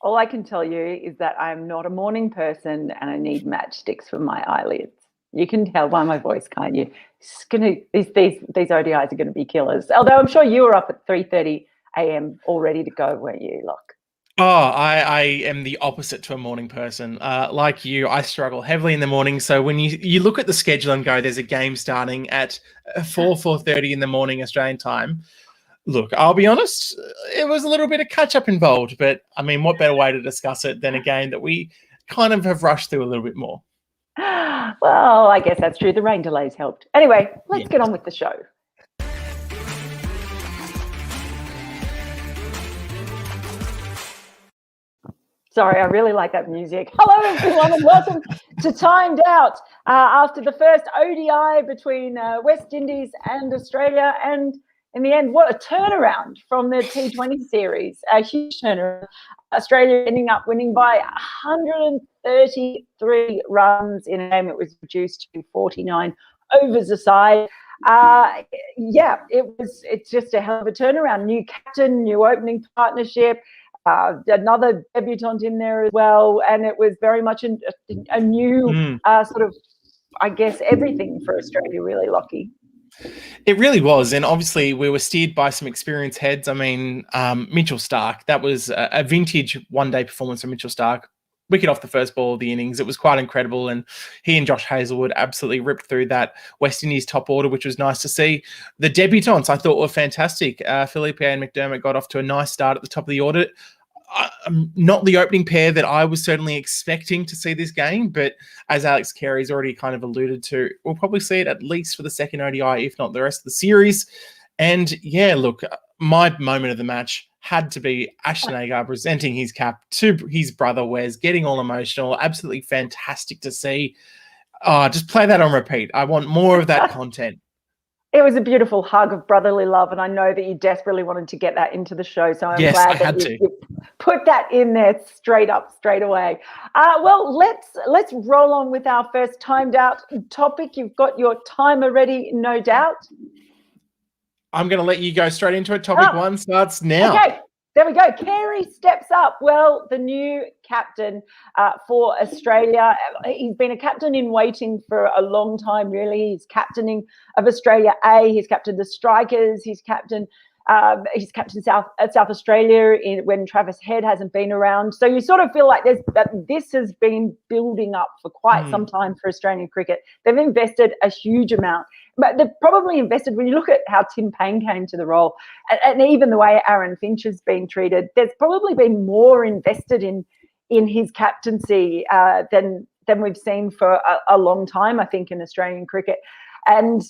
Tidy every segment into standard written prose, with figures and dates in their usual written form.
All I can tell you is that I'm not a morning person and I need matchsticks for my eyelids. You can tell by my voice, can't you? These ODIs are going to be killers. Although I'm sure you were up at 3:30 a.m. all ready to go, weren't you, Locke? Oh, I am the opposite to a morning person. Like you, I struggle heavily in the morning. So when you look at the schedule and go, there's a game starting at 4:30 in the morning Australian time. Look, I'll be honest, it was a little bit of catch-up involved. But, I mean, what better way to discuss it than a game that we kind of have rushed through a little bit more? Well, I guess that's true. The rain delays helped. Anyway, let's get on with the show. Sorry, I really like that music. Hello, everyone, and welcome to Timed Out. After the first ODI between West Indies and Australia, and in the end, what a turnaround from the T20 series, a huge turnaround. Australia ending up winning by 133 runs in a game. It was reduced to 49 overs aside. It's just a hell of a turnaround. New captain, new opening partnership. Another debutant in there as well, and it was very much a new sort of, I guess, everything for Australia, really, Lockie. It really was, and obviously we were steered by some experienced heads. I mean, Mitchell Starc, that was a vintage one-day performance from Mitchell Starc. Wicket off the first ball of the innings. It was quite incredible, and he and Josh Hazlewood absolutely ripped through that West Indies top order, which was nice to see. The debutants I thought were fantastic. Felipe and McDermott got off to a nice start at the top of the order. Not the opening pair that I was certainly expecting to see this game, but as Alex Carey's already kind of alluded to, we'll probably see it at least for the second ODI, if not the rest of the series. And yeah, look, my moment of the match had to be Ashton Agar presenting his cap to his brother Wes, getting all emotional. Absolutely fantastic to see. Just play that on repeat. I want more of that content. It was a beautiful hug of brotherly love, and I know that you desperately wanted to get that into the show, so I'm glad that you put that in there straight away. Well, let's roll on with our first timed out topic. You've got your timer ready, no doubt. I'm going to let you go straight into it. Topic one starts now. Okay. There we go. Carey steps up. Well, the new captain for Australia. He's been a captain in waiting for a long time, really. He's captaining of Australia A. He's captained the Strikers. He's captained South Australia when Travis Head hasn't been around. So you sort of feel like this has been building up for quite some time for Australian cricket. They've invested a huge amount. But they've probably invested, when you look at how Tim Payne came to the role, and even the way Aaron Finch has been treated, there's probably been more invested in his captaincy than we've seen for a long time, I think, in Australian cricket. And,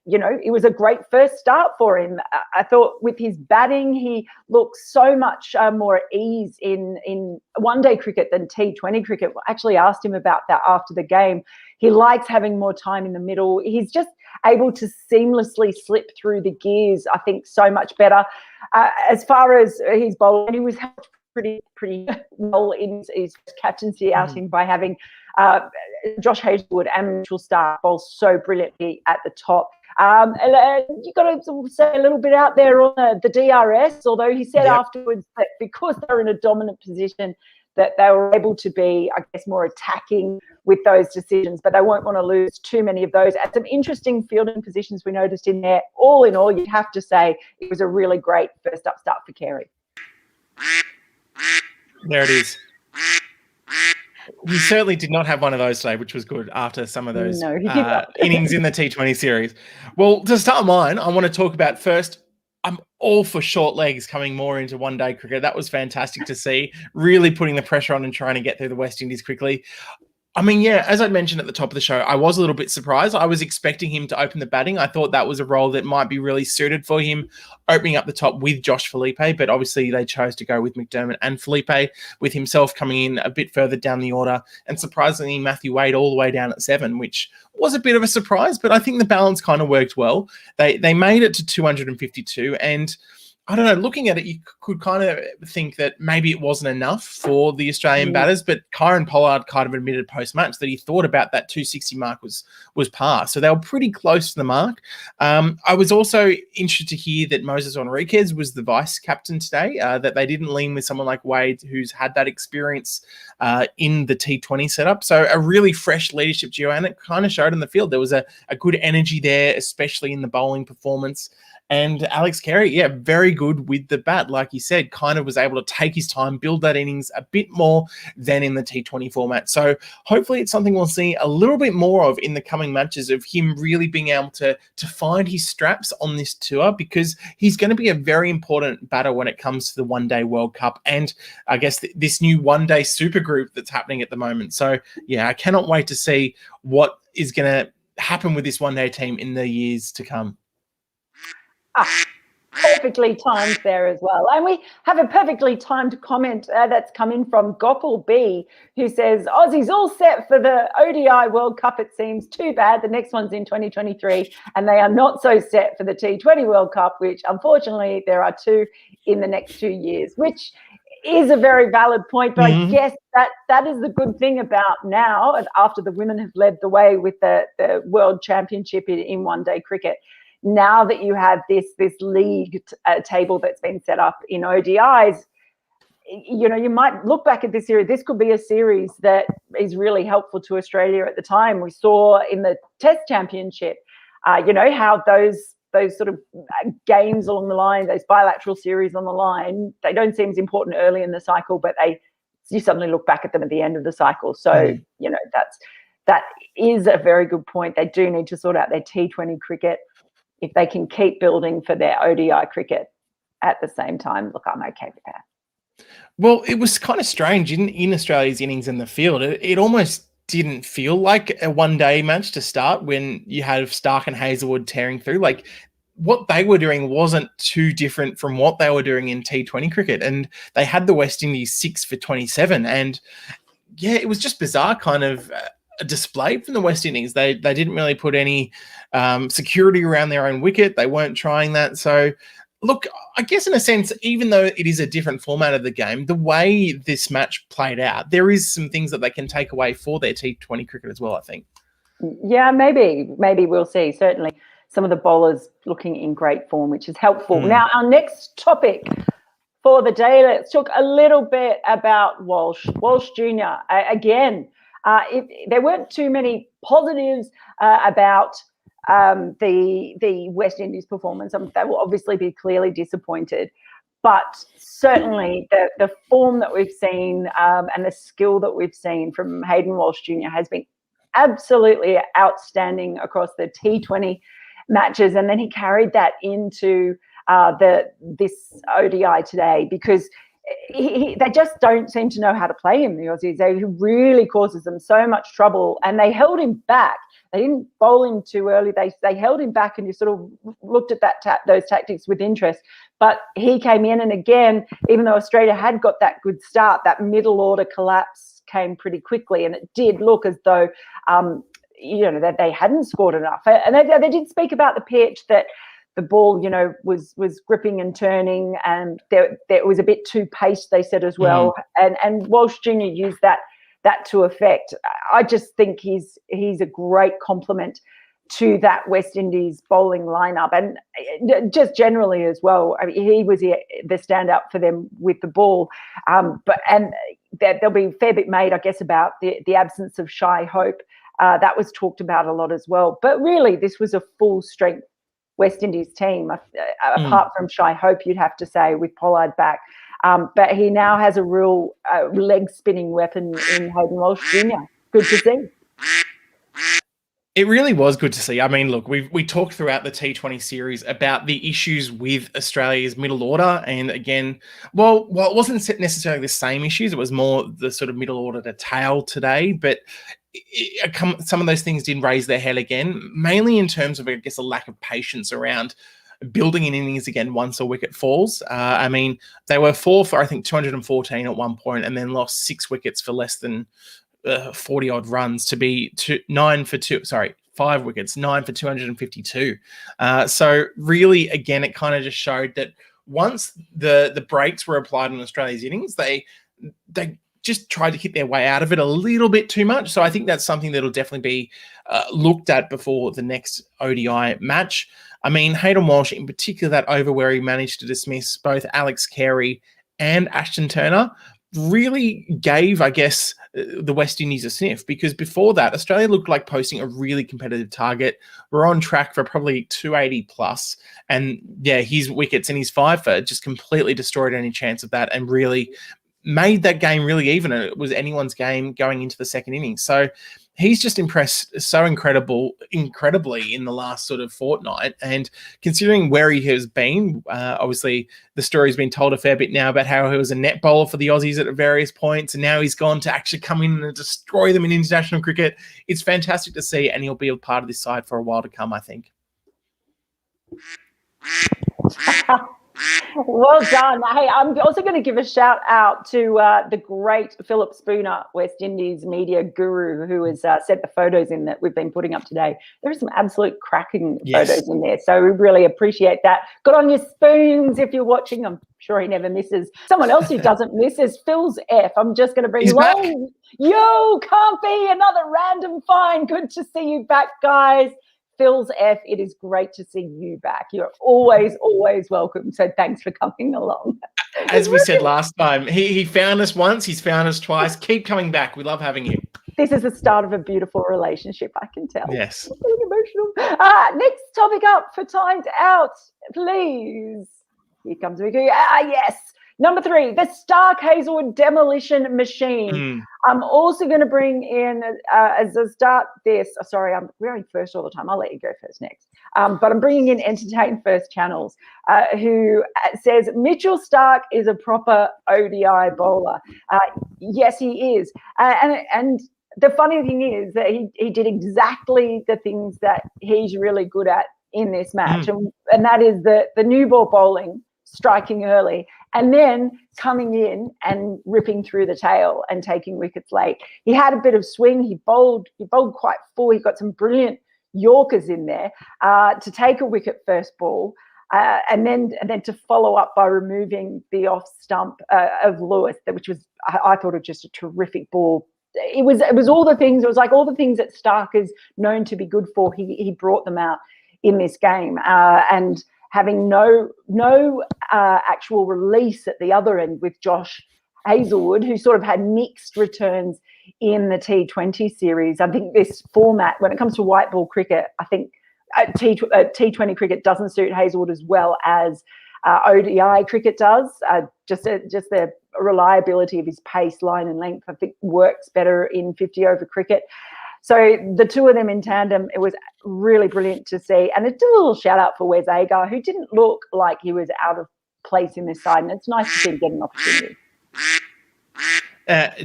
it was a great first start for him. I thought with his batting, he looked so much more at ease in one-day cricket than T20 cricket. I actually asked him about that after the game. He likes having more time in the middle. He's just able to seamlessly slip through the gears, I think, so much better. As far as his bowling, he was helped pretty well in his captaincy outing by having Josh Hazlewood and Mitchell Starc bowl so brilliantly at the top. You've got to say a little bit out there on the DRS, although he said afterwards that because they're in a dominant position, that they were able to be, I guess, more attacking with those decisions, but they won't want to lose too many of those. At some interesting fielding positions we noticed in there. All in all, you'd have to say it was a really great first up start for Carey. There it is. He certainly did not have one of those today, which was good after some of those innings in the T20 series. Well, to start mine, I want to talk about first, I'm all for short legs coming more into one-day cricket. That was fantastic to see, really putting the pressure on and trying to get through the West Indies quickly. I mean, yeah, as I mentioned at the top of the show, I was a little bit surprised. I was expecting him to open the batting. I thought that was a role that might be really suited for him, opening up the top with Josh Felipe, but obviously they chose to go with McDermott and Felipe, with himself coming in a bit further down the order, and surprisingly Matthew Wade all the way down at 7, which was a bit of a surprise, but I think the balance kind of worked well. They made it to 252, and I don't know, looking at it, you could kind of think that maybe it wasn't enough for the Australian batters, but Kyron Pollard kind of admitted post-match that he thought about that 260 mark was passed. So they were pretty close to the mark. I was also interested to hear that Moses Enriquez was the vice captain today, that they didn't lean with someone like Wade, who's had that experience in the T20 setup. So a really fresh leadership duo, and it kind of showed in the field. There was a good energy there, especially in the bowling performance. And Alex Carey, yeah, very good with the bat. Like you said, kind of was able to take his time, build that innings a bit more than in the T20 format. So hopefully it's something we'll see a little bit more of in the coming matches, of him really being able to find his straps on this tour, because he's going to be a very important batter when it comes to the One-Day World Cup and I guess this new one-day super group that's happening at the moment. So yeah, I cannot wait to see what is going to happen with this one-day team in the years to come. Perfectly timed there as well. And we have a perfectly timed comment that's come in from Gopal B, who says, Aussies all set for the ODI World Cup, it seems. Too bad. The next one's in 2023, and they are not so set for the T20 World Cup, which unfortunately there are 2 in the next 2 years, which is a very valid point. But I guess that is the good thing about now, after the women have led the way with the World Championship in one-day cricket. Now that you have this league table that's been set up in ODIs, you know, you might look back at this series. This could be a series that is really helpful to Australia at the time. We saw in the Test Championship, you know, how those sort of games along the line, those bilateral series on the line, they don't seem as important early in the cycle, but you suddenly look back at them at the end of the cycle. So, you know, that is a very good point. They do need to sort out their T20 cricket. If they can keep building for their ODI cricket at the same time, look, I'm okay with that. Well, it was kind of strange in Australia's innings in the field. It almost didn't feel like a one-day match to start when you had Starc and Hazlewood tearing through. Like, what they were doing wasn't too different from what they were doing in T20 cricket. And they had the West Indies 6 for 27. And yeah, it was just bizarre kind of a display from the West Indies. They didn't really put any security around their own wicket. They weren't trying that. So look, I guess in a sense, even though it is a different format of the game, the way this match played out, there is some things that they can take away for their T20 cricket as well, I think. Yeah, maybe we'll see. Certainly some of the bowlers looking in great form, which is helpful. Now, our next topic for the day, let's talk a little bit about Walsh Jr. Again, there weren't too many positives about the West Indies performance. They will obviously be clearly disappointed, but certainly the form that we've seen and the skill that we've seen from Hayden Walsh Jr. has been absolutely outstanding across the T20 matches, and then he carried that into this ODI today, because they just don't seem to know how to play him, the Aussies. He really causes them so much trouble, and they held him back. They didn't bowl him too early. They held him back, and you sort of looked at those tactics with interest. But he came in, and again, even though Australia had got that good start, that middle order collapse came pretty quickly, and it did look as though you know, that they hadn't scored enough. And they did speak about the pitch, that the ball, you know, was gripping and turning, and there was a bit too paced, they said as well. And Walsh Jr. used that to effect. I just think he's a great complement to that West Indies bowling lineup, and just generally as well. I mean, he was the standout for them with the ball. But there'll be a fair bit made, I guess, about the absence of Shy Hope. That was talked about a lot as well. But really, this was a full strength West Indies team, apart from Shy Hope, you'd have to say, with Pollard back. But he now has a real leg-spinning weapon in Hayden Walsh Jr. Good to see. It really was good to see. I mean, look, we talked throughout the T20 series about the issues with Australia's middle order. And again, well, it wasn't necessarily the same issues. It was more the sort of middle order to tail today. But some of those things did raise their head again, mainly in terms of, I guess, a lack of patience around building in innings again once a wicket falls. I mean, they were 4 for, I think, 214 at one point, and then lost 6 wickets for less than 40 odd runs to be 5 wickets, 9 for 252. So really, again, it kind of just showed that once the brakes were applied on Australia's innings, they just tried to hit their way out of it a little bit too much. So I think that's something that'll definitely be looked at before the next ODI match. I mean, Hayden Walsh in particular, that over where he managed to dismiss both Alex Carey and Ashton Turner, really gave, I guess, the West Indies a sniff, because before that, Australia looked like posting a really competitive target. We're on track for probably 280 plus. And yeah, his wickets and his 5 for just completely destroyed any chance of that and really made that game really even. It was anyone's game going into the second innings. So he's just impressed so incredibly in the last sort of fortnight. And considering where he has been, obviously the story's been told a fair bit now about how he was a net bowler for the Aussies at various points, and now he's gone to actually come in and destroy them in international cricket. It's fantastic to see, and he'll be a part of this side for a while to come, I think. Well done. Hey, I'm also going to give a shout out to the great Philip Spooner, West Indies media guru, who has sent the photos in that we've been putting up today. There are some absolute cracking photos in there, so we really appreciate that. Good on your spoons if you're watching. I'm sure he never misses. Someone else who doesn't miss is Phil's F. I'm just going to bring you on. Yo, can't be another random find. Good to see you back, guys. Phil's F, it is great to see you back. You're always, always welcome. So thanks for coming along. As we said last time, he found us once, he's found us twice. Keep coming back. We love having you. This is the start of a beautiful relationship, I can tell. Yes. I'm getting emotional. Next topic up for Timed Out, please. Here comes Vicky. Yes. Number 3, the Starc Hazlewood demolition machine. I'm also going to bring in, as I start this, sorry, I'm going first all the time. I'll let you go first next. But I'm bringing in Entertain First Channels, who says Mitchell Starc is a proper ODI bowler. Yes, he is. And the funny thing is that he did exactly the things that he's really good at in this match. And that is the new ball bowling, striking early, and then coming in and ripping through the tail and taking wickets late. He had a bit of swing. He bowled quite full. He got some brilliant Yorkers in there to take a wicket first ball, and then to follow up by removing the off stump of Lewis, which was I thought it was just a terrific ball. It was all the things. It was like all the things that Starc is known to be good for. He brought them out in this game, and having no actual release at the other end with Josh Hazlewood, who sort of had mixed returns in the T20 series. I think this format, when it comes to white ball cricket, I think T20 cricket doesn't suit Hazlewood as well as ODI cricket does. Just the reliability of his pace, line and length, I think works better in 50 over cricket. So the two of them in tandem, it was really brilliant to see. And it's a little shout out for Wes Agar, who didn't look like he was out of place in this side. And it's nice to see him get an opportunity.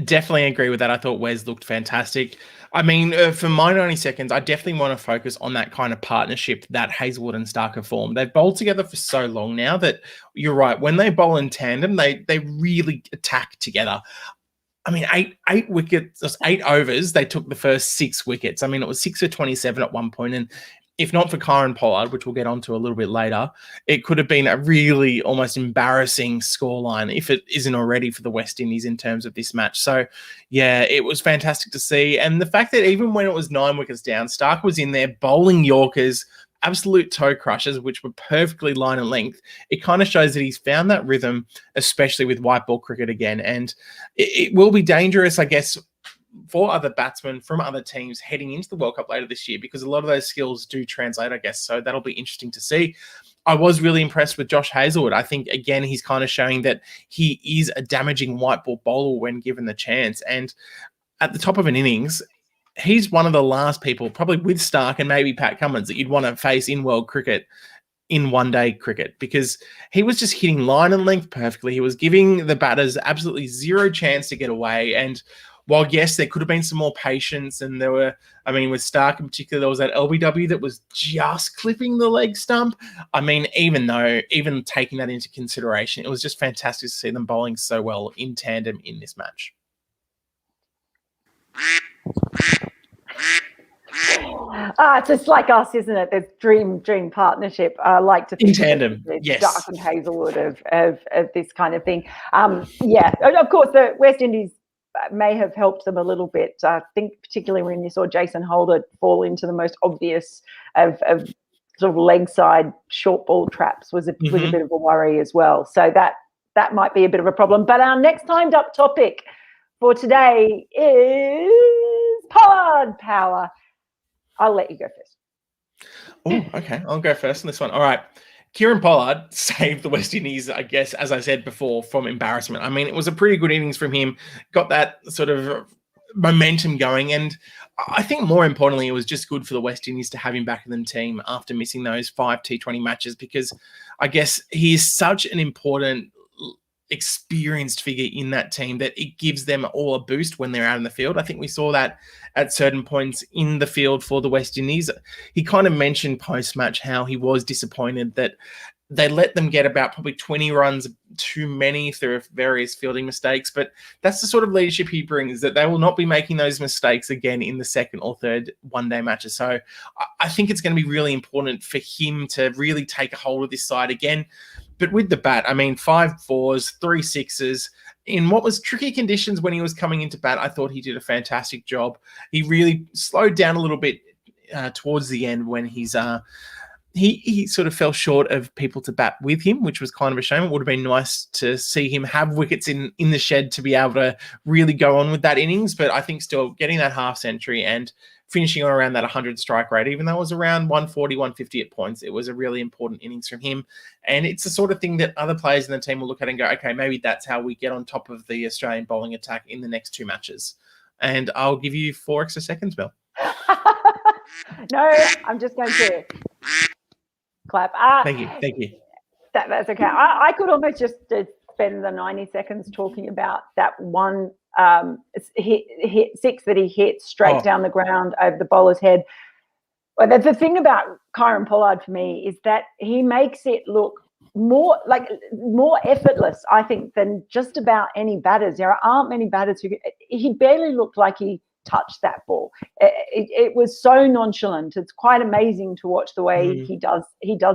Definitely agree with that. I thought Wes looked fantastic. I mean, for my 90 seconds, I definitely want to focus on that kind of partnership that Hazlewood and Starc have formed. They've bowled together for so long now that you're right. When they bowl in tandem, they really attack together. I mean, eight wickets, 8 overs, they took the first 6 wickets. I mean, it was 6 for 27 at one point, and if not for CAREY and POLLARD, which we'll get onto a little bit later, it could have been a really almost embarrassing scoreline if it isn't already for the West Indies in terms of this match. So, yeah, it was fantastic to see. And the fact that even when it was 9 wickets down, Starc was in there bowling Yorkers, absolute toe crushers, which were perfectly line and length. It kind of shows that he's found that rhythm, especially with white ball cricket again. And it will be dangerous, I guess, for other batsmen from other teams heading into the World Cup later this year, because a lot of those skills do translate, I guess. So that'll be interesting to see. I was really impressed with Josh Hazlewood. I think, again, he's kind of showing that he is a damaging white ball bowler when given the chance. And at the top of an innings, he's one of the last people, probably with Starc and maybe Pat Cummins, that you'd want to face in world cricket, in one-day cricket, because he was just hitting line and length perfectly. He was giving the batters absolutely zero chance to get away. And while, yes, there could have been some more patience, and there were, I mean, with Starc in particular, there was that LBW that was just clipping the leg stump. I mean, even taking that into consideration, it was just fantastic to see them bowling so well in tandem in this match. It's just like us, isn't it? There's dream partnership. I like to think in tandem. Yes, Starc and Hazlewood of this kind of thing. Yeah, of course, the West Indies may have helped them a little bit. I think particularly when you saw Jason Holder fall into the most obvious of sort of leg side short ball traps was a bit of a worry as well. So that might be a bit of a problem. But our next timed up topic for today is Pollard power. I'll let you go first. Oh, okay. I'll go first on this one. All right. Kieran Pollard saved the West Indies, I guess, as I said before, from embarrassment. I mean, it was a pretty good innings from him, got that sort of momentum going. And I think more importantly, it was just good for the West Indies to have him back in the team after missing those 5 T20 matches, because I guess he is such an important, experienced figure in that team that it gives them all a boost when they're out in the field. I think we saw that at certain points in the field for the West Indies. He kind of mentioned post-match how he was disappointed that they let them get about probably 20 runs too many through various fielding mistakes, but that's the sort of leadership he brings, that they will not be making those mistakes again in the second or third one-day matches. So I think it's going to be really important for him to really take a hold of this side again. But with the bat, I mean, 5 fours, 3 sixes, in what was tricky conditions when he was coming into bat, I thought he did a fantastic job. He really slowed down a little bit towards the end when he's he sort of fell short of people to bat with him, which was kind of a shame. It would have been nice to see him have wickets in the shed to be able to really go on with that innings. But I think still getting that half century and finishing on around that 100 strike rate, even though it was around 140, 150 at points, it was a really important innings from him. And it's the sort of thing that other players in the team will look at and go, okay, maybe that's how we get on top of the Australian bowling attack in the next 2 matches. And I'll give you 4 extra seconds, Mel. No, I'm just going to clap. Thank you. That's okay. I could almost just spend the 90 seconds talking about that one hit 6 that he hit straight down the ground over the bowler's head. Well, the thing about Kieran Pollard for me is that he makes it look more effortless, I think, than just about any batters. There aren't many batters he barely looked like he touched that ball. It was so nonchalant. It's quite amazing to watch the way he does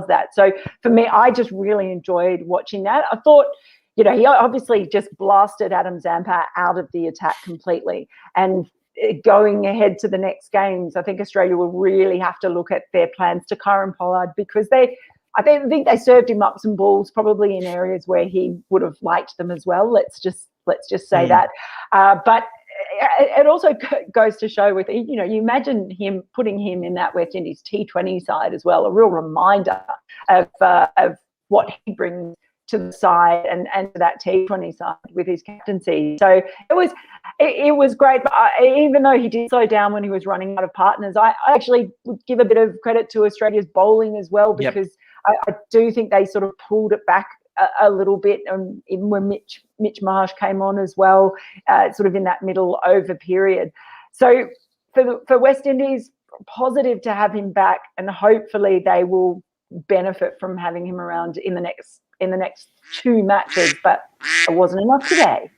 that. So for me, I just really enjoyed watching that. I thought, he obviously just blasted Adam Zampa out of the attack completely. And going ahead to the next games, I think Australia will really have to look at their plans to Kieran Pollard, because I think they served him up some balls probably in areas where he would have liked them as well. Let's just say that. But it also goes to show with, you imagine him putting him in that West Indies T20 side as well, a real reminder of what he brings to the side and to that T20 side with his captaincy. So it was great. But even though he did slow down when he was running out of partners, I actually would give a bit of credit to Australia's bowling as well, because I do think they sort of pulled it back a little bit, and even when Mitch Marsh came on as well, sort of in that middle over period. So for West Indies, positive to have him back, and hopefully they will benefit from having him around in the next 2 matches. But it wasn't enough today.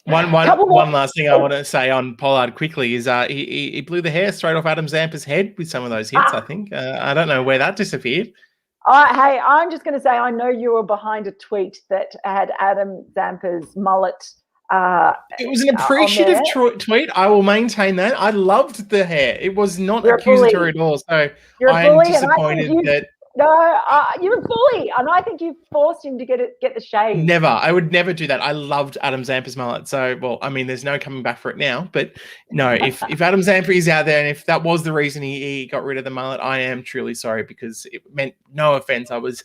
One last thing I want to say on Pollard quickly is he blew the hair straight off Adam Zampa's head with some of those hits. I think I don't know where that disappeared. Hey, I'm just going to say, I know you were behind a tweet that had Adam Zampa's mullet. It was an appreciative tweet. I will maintain that. I loved the hair. It was not accusatory at all. So I'm disappointed that. No, you're a bully, and I think you forced him to get the shave. Never. I would never do that. I loved Adam Zampa's mullet. So, well, I mean, there's no coming back for it now. But no, if Adam Zampa is out there, and if that was the reason he got rid of the mullet, I am truly sorry, because it meant no offense. I was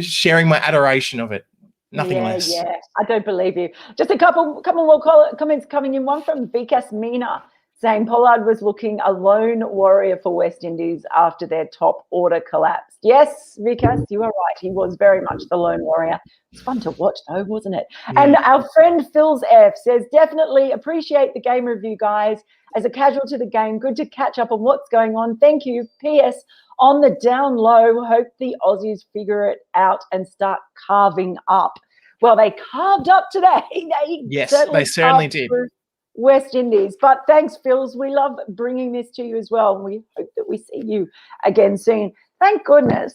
sharing my adoration of it. Nothing less. Yeah, I don't believe you. Just a couple more comments coming in. One from Vikas Meena, saying Pollard was looking a lone warrior for West Indies after their top order collapsed. Yes, Vikas, you are right. He was very much the lone warrior. It's fun to watch, though, wasn't it? Yeah. And our friend Phil's F says, definitely appreciate the game review, guys. As a casual to the game, good to catch up on what's going on. Thank you. P.S. On the down low, hope the Aussies figure it out and start carving up. Well, they carved up today. They certainly did. West Indies. But thanks, Phils. We love bringing this to you as well. We hope that we see you again soon. Thank goodness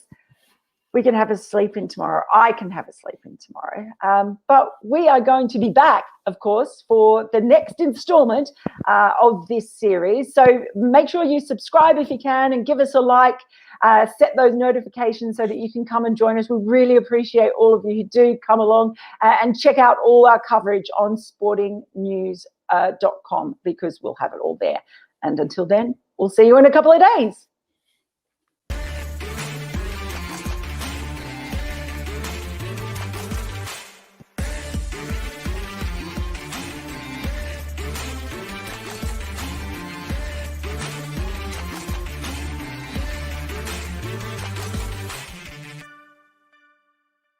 we can have a sleep in tomorrow. I can have a sleep in tomorrow. But we are going to be back, of course, for the next installment of this series. So make sure you subscribe if you can and give us a like. Set those notifications so that you can come and join us. We really appreciate all of you who do come along and check out all our coverage on sportingnews.com because we'll have it all there. And until then, we'll see you in a couple of days.